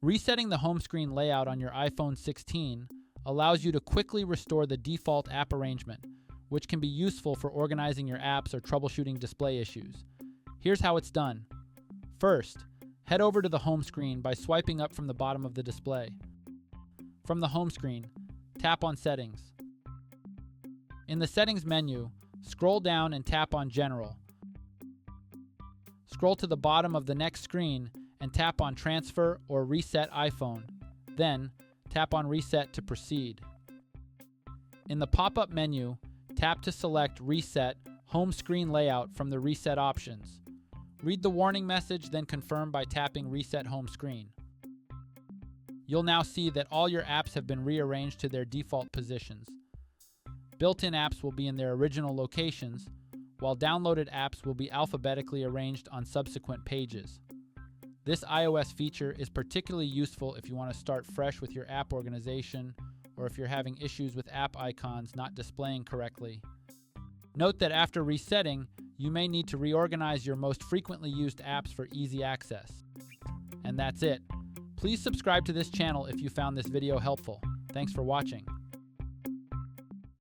Resetting the home screen layout on your iPhone 16 allows you to quickly restore the default app arrangement, which can be useful for organizing your apps or troubleshooting display issues. Here's how it's done. First, head over to the home screen by swiping up from the bottom of the display. From the home screen, tap on Settings. In the Settings menu, scroll down and tap on General. Scroll to the bottom of the next screen and tap on Transfer or Reset iPhone. Then, tap on Reset to proceed. In the pop-up menu, tap to select Reset Home Screen Layout from the Reset options. Read the warning message, then confirm by tapping Reset Home Screen. You'll now see that all your apps have been rearranged to their default positions. Built-in apps will be in their original locations, while downloaded apps will be alphabetically arranged on subsequent pages. This iOS feature is particularly useful if you want to start fresh with your app organization or if you're having issues with app icons not displaying correctly. Note that after resetting, you may need to reorganize your most frequently used apps for easy access. And that's it. Please subscribe to this channel if you found this video helpful. Thanks for watching.